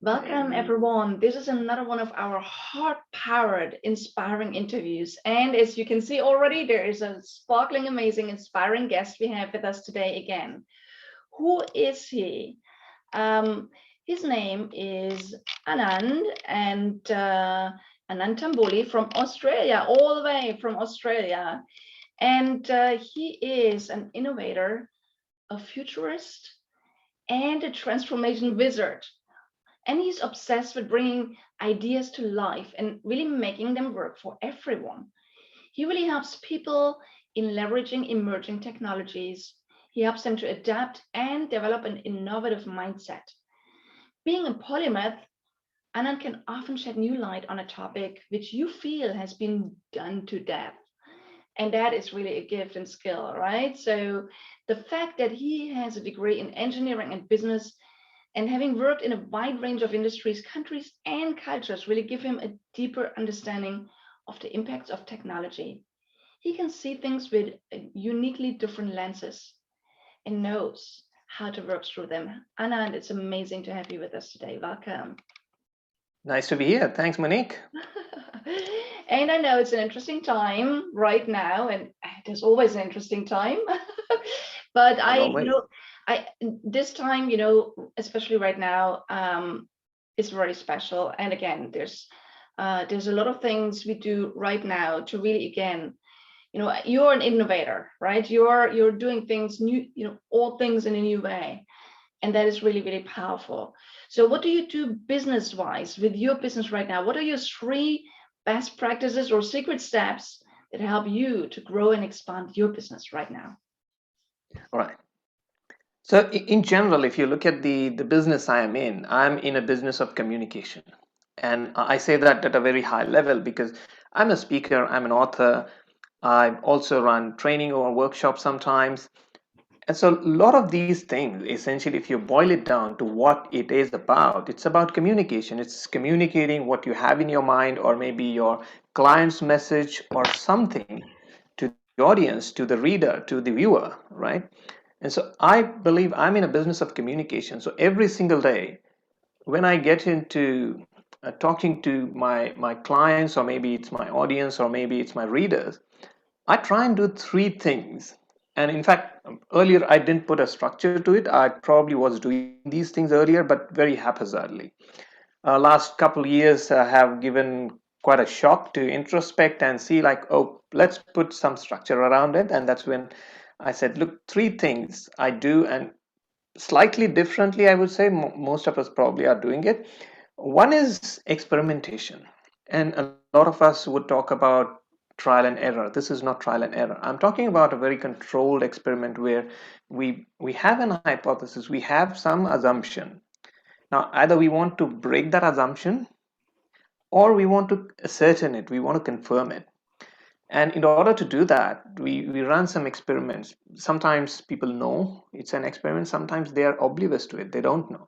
Welcome, everyone. This is another one of our heart-powered, inspiring interviews. And as you can see already, there is a sparkling, amazing, inspiring guest we have with us today again. Who is he? Um, his name is Anand, and Anand Tamboli from Australia, all the way from Australia. And he is an innovator, a futurist, and a transformation wizard, and he's obsessed with bringing ideas to life and really making them work for everyone. He really helps people in leveraging emerging technologies. He helps them to adapt and develop an innovative mindset. Being a polymath, Anand can often shed new light on a topic which you feel has been done to death. And that is really a gift and skill, right? So the fact that he has a degree in engineering and business, and having worked in a wide range of industries, countries, and cultures, really give him a deeper understanding of the impacts of technology. He can see things with uniquely different lenses and knows how to work through them. Anand, it's amazing to have you with us today. Welcome. Nice to be here. Thanks, Monique. And I know it's an interesting time right now, and it is always an interesting time. But As always. I this time, especially right now, is very special. And again, there's a lot of things we do right now to really, again, you're an innovator, right? You're doing things new, all things in a new way, and that is really, really powerful. So what do you do business wise with your business right now? What are your three best practices or secret steps that help you to grow and expand your business right now? All right. So, in general, if you look at the business I'm in a business of communication. And I say that at a very high level because I'm a speaker, I'm an author. I also run training or workshops sometimes. And so, a lot of these things, essentially, if you boil it down to what it is about, it's about communication. It's communicating what you have in your mind, or maybe your client's message, or something to the audience, to the reader, to the viewer, right? And so, I believe I'm in a business of communication. So, every single day, when I get into talking to my clients, or maybe it's my audience, or maybe it's my readers, I try and do three things. And in fact, earlier I didn't put a structure to it. I probably was doing these things earlier, but very haphazardly. Last couple of years have given quite a shock to introspect and see, like, oh, let's put some structure around it. And that's when I said, look, three things I do, and slightly differently, I would say. Most of us probably are doing it. One is experimentation. And a lot of us would talk about trial and error. This is not trial and error. I'm talking about a very controlled experiment where we have an hypothesis, we have some assumption. Now, either we want to break that assumption, or we want to ascertain it, we want to confirm it. And in order to do that, we run some experiments. Sometimes people know it's an experiment, sometimes they are oblivious to it, they don't know.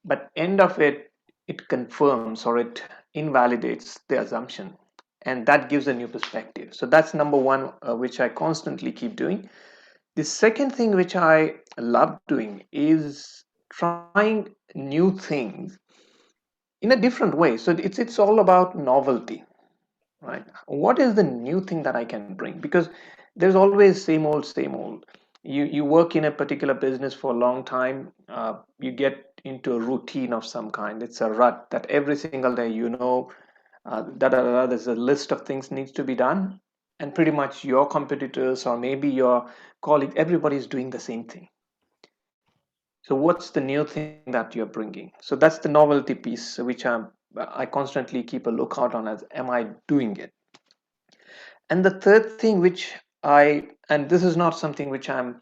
But end of it, it confirms or it invalidates the assumption, and that gives a new perspective. So that's number one, which I constantly keep doing. The second thing which I love doing is trying new things in a different way. So it's all about novelty, right? What is the new thing that I can bring? Because there's always same old, same old. You work in a particular business for a long time, you get into a routine of some kind. It's a rut that every single day, there's a list of things needs to be done, and pretty much your competitors or maybe your colleague, everybody is doing the same thing. So what's the new thing that you're bringing? So that's the novelty piece, which I constantly keep a lookout on, as am I doing it? And the third thing which and this is not something which I'm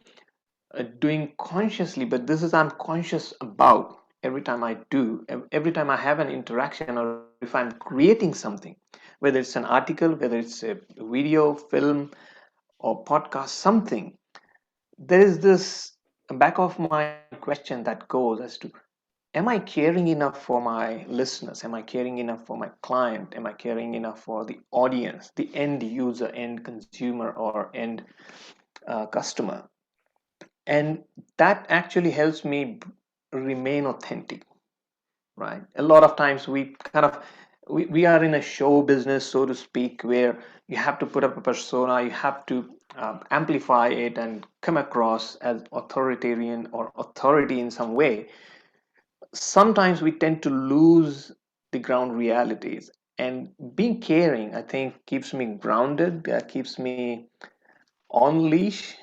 doing consciously, but this is I'm conscious about every time I do, every time I have an interaction, or if I'm creating something, whether it's an article, whether it's a video, film, or podcast, something, there is this back of mind question that goes as to, am I caring enough for my listeners? Am I caring enough for my client? Am I caring enough for the audience, the end user, end consumer, or end customer? And that actually helps me remain authentic. right? A lot of times we are in a show business, so to speak, where you have to put up a persona, you have to amplify it and come across as authoritarian or authority in some way. Sometimes we tend to lose the ground realities. And being caring, I think, keeps me grounded, keeps me on leash,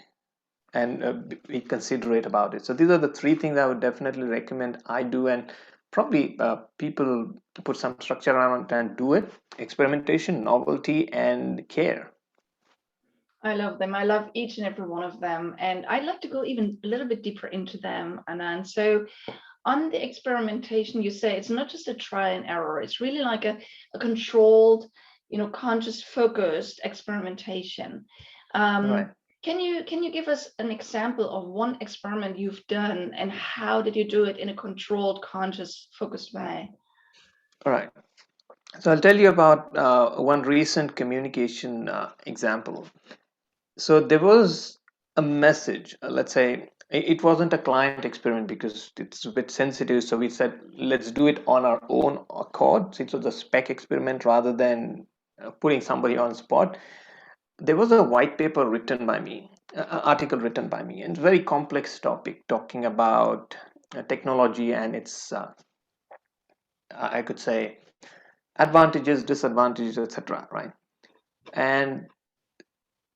and be considerate about it. So these are the three things I would definitely recommend I do, and probably people put some structure around it and do it. Experimentation, novelty, and care. I love them. I love each and every one of them. And I'd love to go even a little bit deeper into them, Anand. So on the experimentation, you say it's not just a trial and error. It's really like a controlled, conscious, focused experimentation. Right. Can you give us an example of one experiment you've done, and how did you do it in a controlled, conscious, focused way? All right. So I'll tell you about one recent communication example. So there was a message, let's say it wasn't a client experiment because it's a bit sensitive. So we said, let's do it on our own accord. So it was a spec experiment rather than putting somebody on spot. There was a white paper written by me, article written by me, and very complex topic talking about technology and its, I could say, advantages, disadvantages, etc. Right? And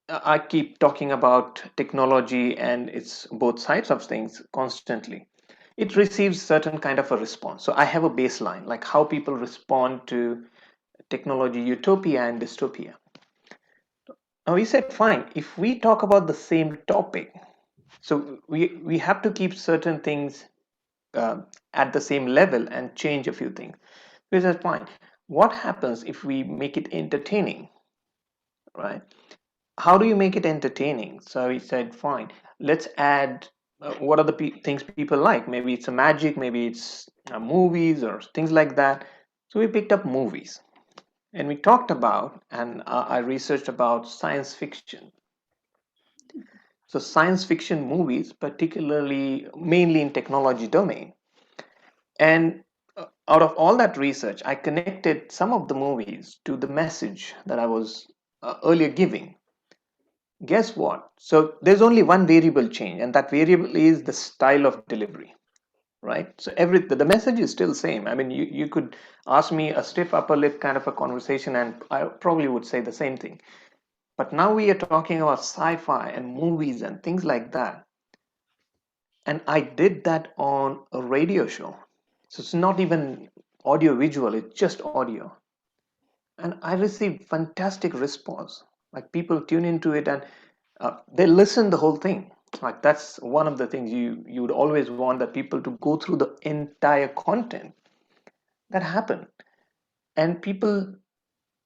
I keep talking about technology and its both sides of things constantly. It receives certain kind of a response. So I have a baseline, like how people respond to technology utopia and dystopia. Now we said, fine, if we talk about the same topic, so we have to keep certain things at the same level and change a few things. We said, fine, what happens if we make it entertaining, right? How do you make it entertaining? So we said, fine, let's add what are the things people like? Maybe it's a magic, maybe it's movies or things like that. So we picked up movies and we talked about, and I researched about science fiction. So science fiction movies, particularly mainly in technology domain. And out of all that research, I connected some of the movies to the message that I was earlier giving. Guess what? So there's only one variable change, and that variable is the style of delivery, right? So the message is still same. I mean, you could ask me a stiff upper lip kind of a conversation, and I probably would say the same thing. But now we are talking about sci-fi and movies and things like that. And I did that on a radio show. So it's not even audio visual, it's just audio. And I received fantastic response. Like people tune into it and they listen the whole thing. Like that's one of the things you would always want, that people to go through the entire content. That happened. And people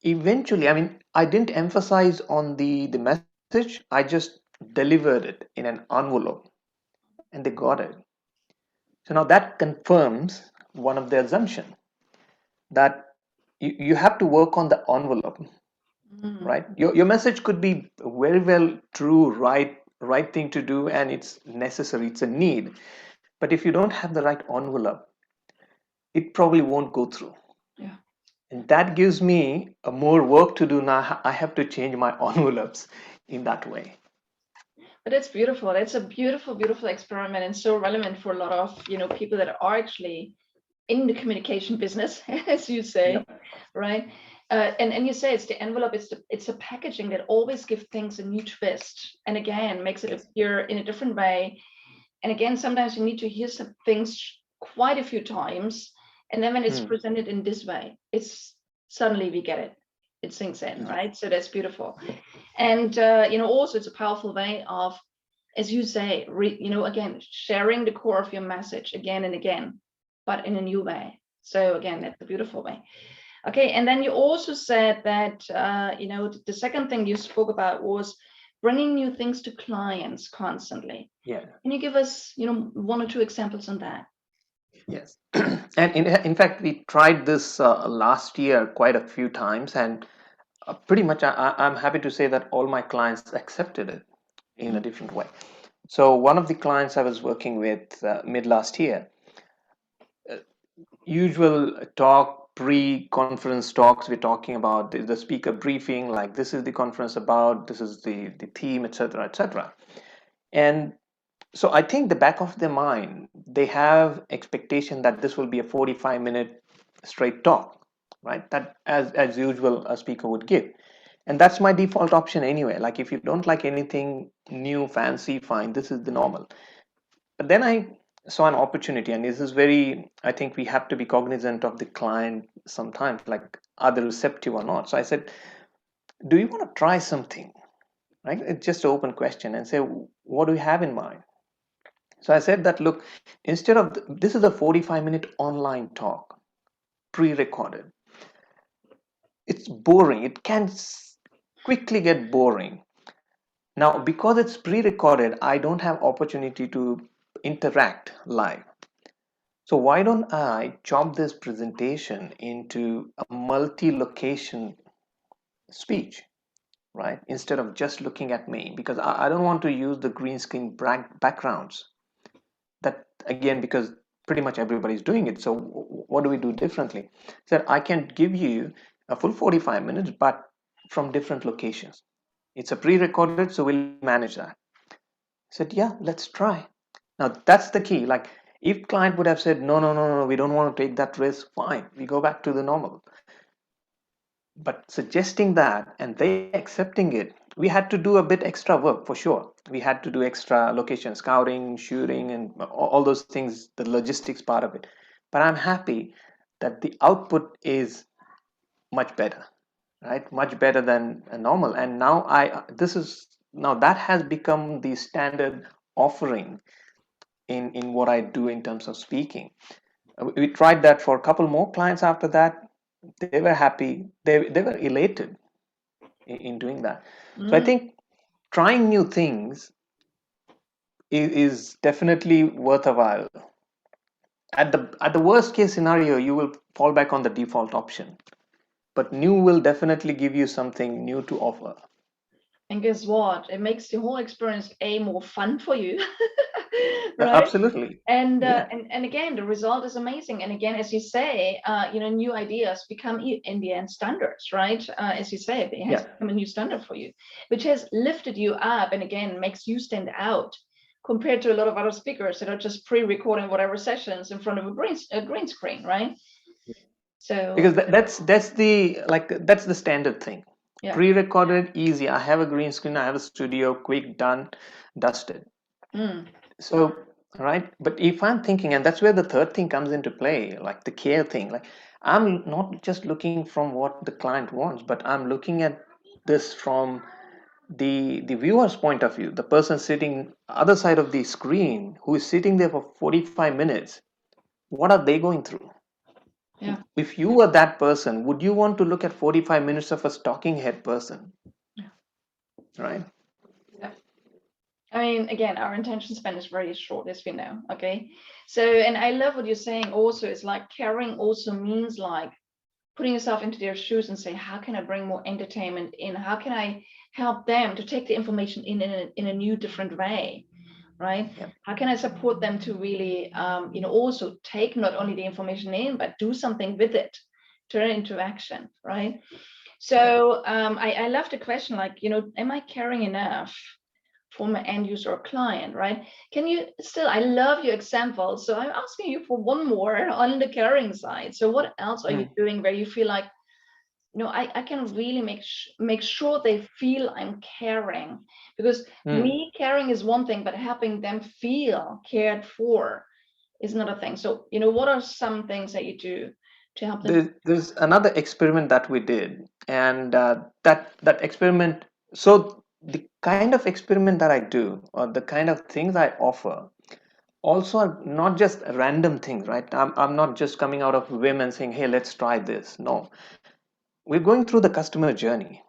eventually, I mean, I didn't emphasize on the message, I just delivered it in an envelope and they got it. So now that confirms one of the assumption, that you have to work on the envelope, Mm. right? Your message could be very well true, right thing to do, and it's necessary, it's a need. But if you don't have the right envelope, it probably won't go through. Yeah. And that gives me a more work to do now. I have to change my envelopes in that way. But it's beautiful. It's a beautiful, beautiful experiment, and so relevant for a lot of people that are actually in the communication business, as you Yeah. say, right? And you say it's the envelope, it's the packaging that always gives things a new twist, and again makes it Yes. appear in a different way. And again, sometimes you need to hear some things quite a few times, and then when it's Hmm. presented in this way, it's suddenly we get it. It sinks in, Yeah. right? So that's beautiful. And also it's a powerful way of, as you say, again, sharing the core of your message again and again, but in a new way. So again, that's a beautiful way. Okay, and then you also said that the second thing you spoke about was bringing new things to clients constantly. Yeah. Can you give us one or two examples on that? Yes. And in fact, we tried this last year quite a few times, and pretty much I'm happy to say that all my clients accepted it in a Mm. different way. So one of the clients I was working with mid last year, usual talk, pre-conference talks, we're talking about the speaker briefing, like this is the conference about, this is the theme, etc., etc. And so I think the back of their mind, they have expectation that this will be a 45-minute straight talk, right? That as usual a speaker would give. And that's my default option anyway. Like if you don't like anything new, fancy, fine, this is the normal. But then I saw an opportunity, and this is very, I think we have to be cognizant of the client sometimes, like are they receptive or not. So I said, do you want to try something? Right? It's just an open question and say, what do you have in mind? So I said that, look, instead of this is a 45-minute online talk, pre-recorded. It's boring. It can quickly get boring. Now, because it's pre-recorded, I don't have opportunity to interact live. So why don't I chop this presentation into a multi-location speech, right? Instead of just looking at me, because I don't want to use the green screen backgrounds. That again, because pretty much everybody's doing it. So what do we do differently? So I can give you a full 45 minutes, but from different locations. It's a pre-recorded, so we'll manage that. I said, yeah, let's try. Now that's the key. Like if client would have said, no, no, no, no, we don't want to take that risk, fine, we go back to the normal. But suggesting that and they accepting it, we had to do a bit extra work for sure. We had to do extra location scouting, shooting, and all those things, the logistics part of it. But I'm happy that the output is much better, right? Much better than a normal. And now that has become the standard offering in what I do in terms of speaking. We tried that for a couple more clients after that. They were happy. They were elated in doing that. So I Mm. think trying new things is definitely worth a while. At the worst case scenario, you will fall back on the default option, but new will definitely give you something new to offer. And guess what? It makes the whole experience more fun for you, right? Absolutely. And Yeah. and again, the result is amazing. And again, as you say, new ideas become in the end standards, right? As you say, it has Yeah. become a new standard for you, which has lifted you up, and again makes you stand out compared to a lot of other speakers that are just pre-recording whatever sessions in front of a green screen, right? Because So that's the standard thing. yeah. Pre-recorded, easy. I have a green screen, I have a studio, quick, done, dusted. Mm. So, right. But if I'm thinking, and that's where the third thing comes into play, like the care thing, like I'm not just looking from what the client wants, but I'm looking at this from the viewer's point of view, the person sitting other side of the screen who is sitting there for 45 minutes. What are they going through? Yeah. If you were that person, would you want to look at 45 minutes of a talking head person? Yeah. Right? Yeah. I mean, again, our attention span is very short, as we know. Okay. So, and I love what you're saying also. It's like caring also means like putting yourself into their shoes and say, how can I bring more entertainment in? How can I help them to take the information in a new, different way? Right? Yeah. How can I support them to really, also take not only the information in, but do something with it, turn it into action, right? Yeah. So I love the question, like, am I caring enough for my end user or client, right? Can you still, I love your example. So I'm asking you for one more on the caring side. So what else are you Mm. doing where you feel like, I can really make sure they feel I'm caring? Because Mm. me caring is one thing, but helping them feel cared for is another thing. So, what are some things that you do to help them? There's another experiment that we did, and that experiment. So the kind of experiment that I do, or the kind of things I offer, also are not just random things, right? I'm not just coming out of whim and saying, hey, let's try this. No, we're going through the customer journey.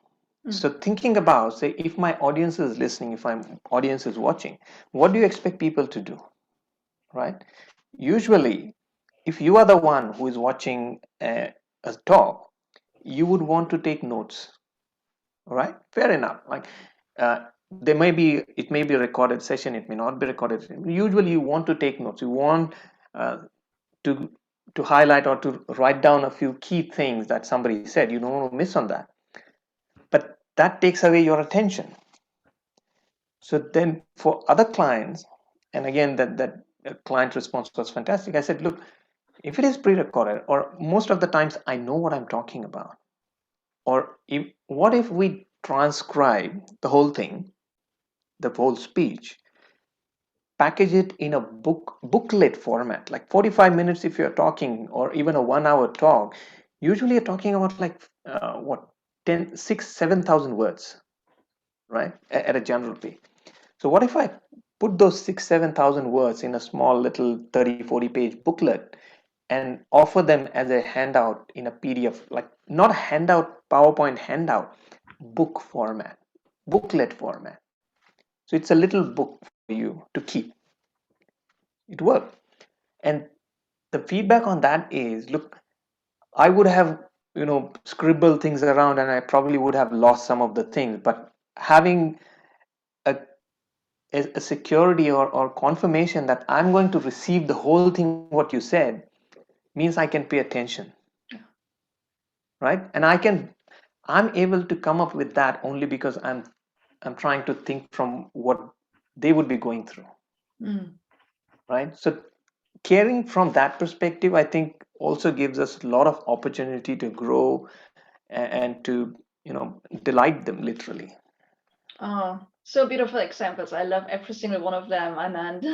Mm. So thinking about, say, if my audience is listening, if my audience is watching, what do you expect people to do, right? Usually, if you are the one who is watching a talk, you would want to take notes, right? Fair enough. Like it may be a recorded session, it may not be recorded. Usually, you want to take notes. You want uh, to to highlight or to write down a few key things that somebody said. You don't want to miss on that. But that takes away your attention. So then for other clients, and again, that client response was fantastic. I said, look, if it is pre-recorded, or most of the times I know what I'm talking about, or what if we transcribe the whole thing, the whole speech, package it in a booklet format, like 45 minutes if you're talking, or even a 1 hour talk. Usually you're talking about like what 10 6 7,000 words, right, at a general page. So what if I put those 6 7,000 words in a small little 30-40 page booklet and offer them as a handout in a PDF, like not a handout, PowerPoint handout, book format, booklet format. So it's a little book for you to keep. It worked. And the feedback on that is, look, I would have, scribbled things around and I probably would have lost some of the things, but having a, a security or confirmation that I'm going to receive the whole thing, what you said, means I can pay attention, right? And I'm able to come up with that only because I'm trying to think from what they would be going through, right? So caring from that perspective, I think also gives us a lot of opportunity to grow and to delight them literally. Oh, so beautiful examples. I love every single one of them, Anand.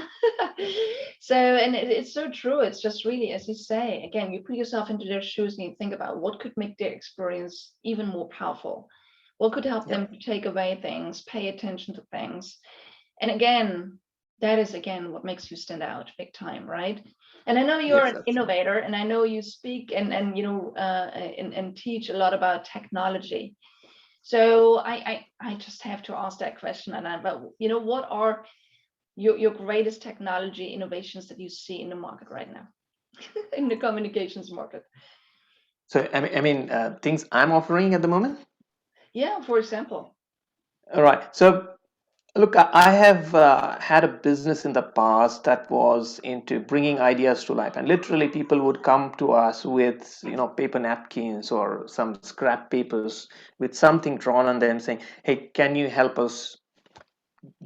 So, and it's so true. It's just really, as you say, again, you put yourself into their shoes and you think about what could make their experience even more powerful. What could help them Yep. to take away things, pay attention to things. And again, that is again what makes you stand out big time, right? And I know you're Yes, an innovator, and I know you speak and teach a lot about technology. So I just have to ask that question, Anand. But what are your greatest technology innovations that you see in the market right now, in the communications market? so I mean, things I'm offering at the moment. Yeah, for example. All right. So look, I have had a business in the past that was into bringing ideas to life, and literally people would come to us with paper napkins or some scrap papers with something drawn on them, saying, "Hey, can you help us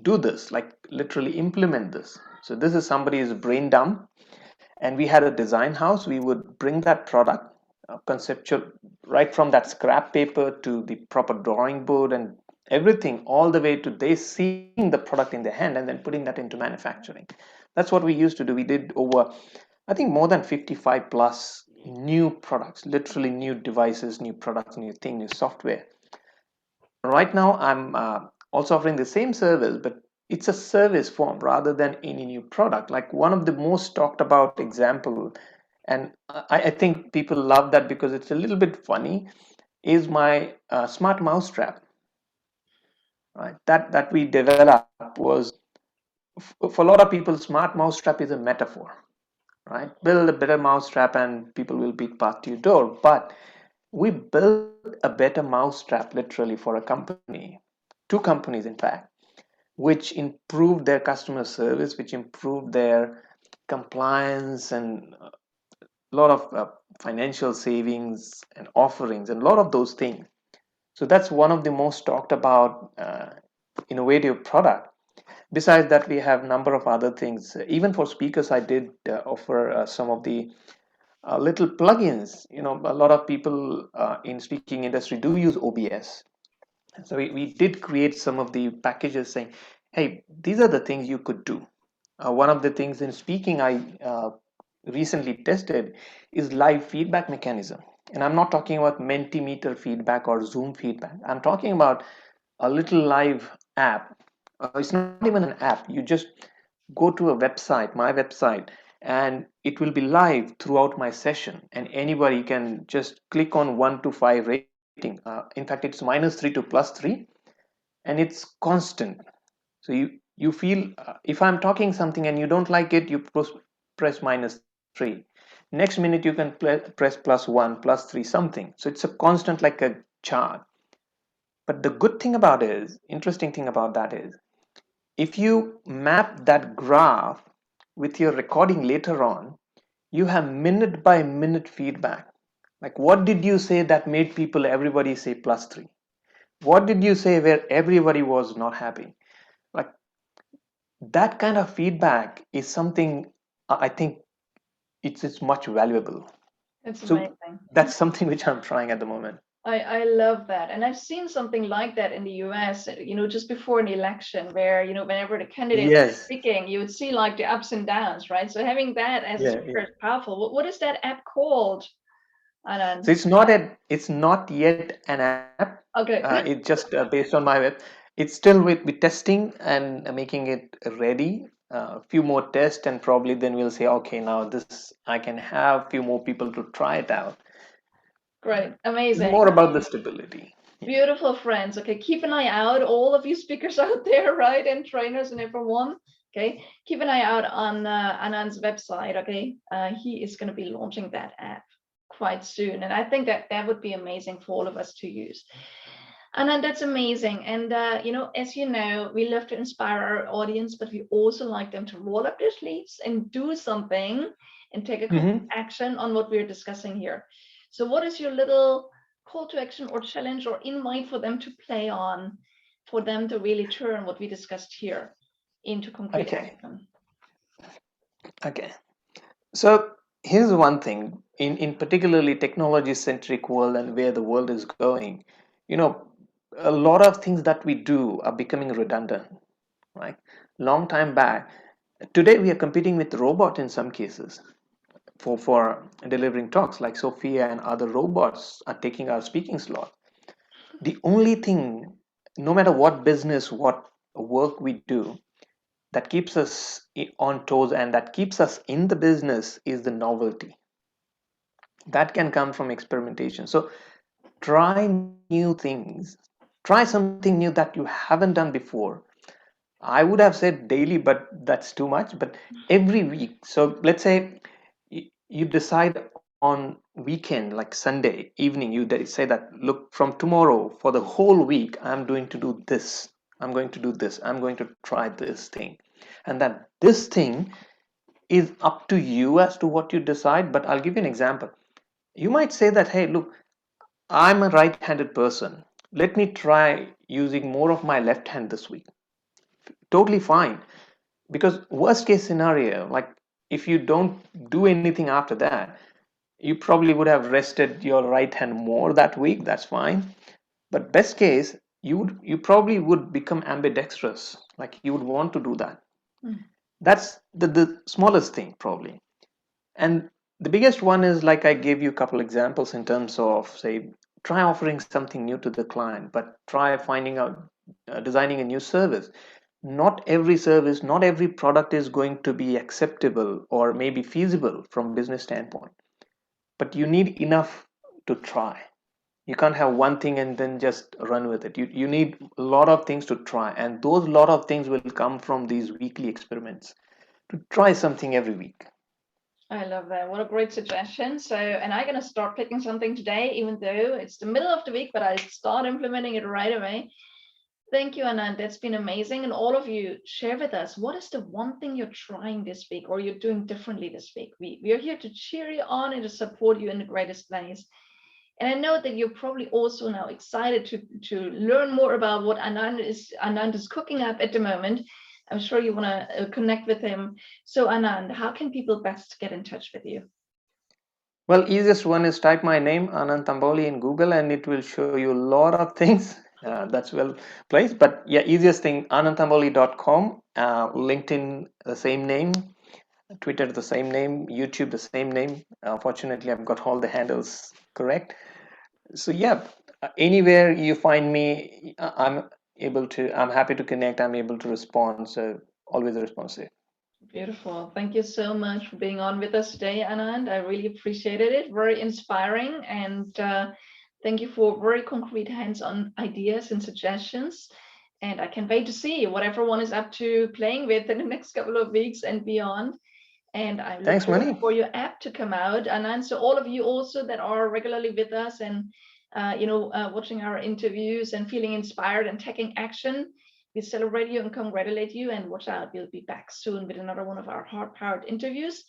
do this? Like literally implement this." So this is somebody's brain dump, and we had a design house. We would bring that product, conceptual, right from that scrap paper to the proper drawing board and everything, all the way to they seeing the product in their hand and then putting that into manufacturing. That's what we used to do. We did over, I think, more than 55 plus new products, literally new devices, new products, new thing, new software. Right now I'm also offering the same service, but it's a service form rather than any new product. Like one of the most talked about example, and I think people love that because it's a little bit funny, is my smart mouse trap, right? That we developed was, for a lot of people, smart mouse trap is a metaphor, right? Build a better mouse trap and people will beat past your door. But we built a better mouse trap literally for a company, two companies in fact, which improved their customer service, which improved their compliance, and a lot of financial savings and offerings and a lot of those things. So that's one of the most talked about innovative product. Besides that, we have a number of other things. Even for speakers, I did offer some of the little plugins. A lot of people in speaking industry do use OBS. So we did create some of the packages saying, hey, these are the things you could do. One of the things in speaking I recently tested is live feedback mechanism. And I'm not talking about Mentimeter feedback or Zoom feedback. I'm talking about a little live app. It's not even an app. You just go to a website, my website, and it will be live throughout my session. And anybody can just click on 1 to 5 rating. In fact, it's -3 to +3, and it's constant. So you feel, if I'm talking something and you don't like it, you press -3. Next minute you can press +1, +3, something. So it's a constant, like a chart. But the good thing about it is, interesting thing about that is, if you map that graph with your recording later on, you have minute by minute feedback. Like, what did you say that made everybody say +3? What did you say where everybody was not happy? Like, that kind of feedback is something I think it's much valuable. It's So amazing. that's something which I'm trying at the moment. I love that. And I've seen something like that in the US, just before an election where, whenever the candidates are Yes. speaking, you would see like the ups and downs, right? So having that as a Yeah, speaker yeah. is powerful. What is that app called, Anand? So it's not yet an app. Okay. It's just based on my web. It's still with testing and making it ready. A few more tests, and probably then we'll say, okay, now this I can have few more people to try it out. Great. It's Amazing. more about the stability. Yeah. Beautiful friends. Okay, keep an eye out, all of you speakers out there, right? And trainers and everyone. Okay, keep an eye out on Anand's website. Okay, he is going to be launching that app quite soon, and I think that would be amazing for all of us to use. Anand, that's amazing. And as you know, we love to inspire our audience, but we also like them to roll up their sleeves and do something and take a concrete action on what we're discussing here. So, what is your little call to action or challenge or invite for them to play on, for them to really turn what we discussed here into concrete Okay. action? Okay. So here's one thing in particularly technology centric world and where the world is going, you know, a lot of things that we do are becoming redundant, right? Long time back, today we are competing with robot in some cases for delivering talks, like Sophia and other robots are taking our speaking slot. The only thing, no matter what business, what work we do, that keeps us on toes and that keeps us in the business is the novelty that can come from experimentation. So try new things, try something new that you haven't done before. I would have said daily, but that's too much, but every week. So let's say you decide on weekend, like Sunday evening, you say that, look, from tomorrow for the whole week I'm going to do this, I'm going to do this, I'm going to try this thing, and that this thing is up to you as to what you decide. But I'll give you an example. You might say that, hey, look, I'm a right-handed person. Let me try using more of my left hand this week. Totally fine. Because worst case scenario, like if you don't do anything after that, you probably would have rested your right hand more that week. That's fine. But best case, you probably would become ambidextrous. Like you would want to do that. Mm. That's the smallest thing probably. And the biggest one is, like I gave you a couple examples in terms of, say, try offering something new to the client, but try finding out, designing a new service. Not every service, not every product is going to be acceptable or maybe feasible from business standpoint, but you need enough to try. You can't have one thing and then just run with it. You need a lot of things to try, and those lot of things will come from these weekly experiments to try something every week. I love that. What a great suggestion. So, and I'm going to start picking something today, even though it's the middle of the week, but I start implementing it right away. Thank you, Anand. That's been amazing. And all of you, share with us, what is the one thing you're trying this week or you're doing differently this week? We are here to cheer you on and to support you in the greatest ways. And I know that you're probably also now excited to learn more about what Anand is cooking up at the moment. I'm sure you want to connect with him. So Anand, how can people best get in touch with you? Well, easiest one is type my name, Anand Tamboli, in Google, and it will show you a lot of things. That's well placed. But yeah, easiest thing, anandtamboli.com, LinkedIn, the same name, Twitter, the same name, YouTube, the same name. Fortunately, I've got all the handles correct. So yeah, anywhere you find me, I'm happy to connect. I'm able to respond. So always responsive. Beautiful. Thank you so much for being on with us today, Anand. I really appreciated it. Very inspiring. And thank you for very concrete hands-on ideas and suggestions. And I can't wait to see what everyone is up to playing with in the next couple of weeks and beyond. And I look Thanks, forward Monique. for your app to come out. And so all of you also that are regularly with us and watching our interviews and feeling inspired and taking action, we celebrate you and congratulate you. And watch out, we'll be back soon with another one of our heart-powered interviews.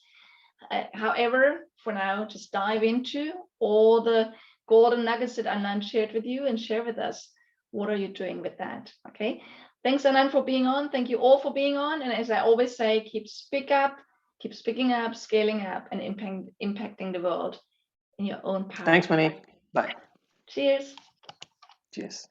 However, for now, just dive into all the golden nuggets that Anand shared with you and share with us. What are you doing with that? Okay. Thanks, Anand, for being on. Thank you all for being on. And as I always say, keep speaking up, scaling up, and impacting the world in your own power. Thanks, Monique. Bye. Cheers. Cheers.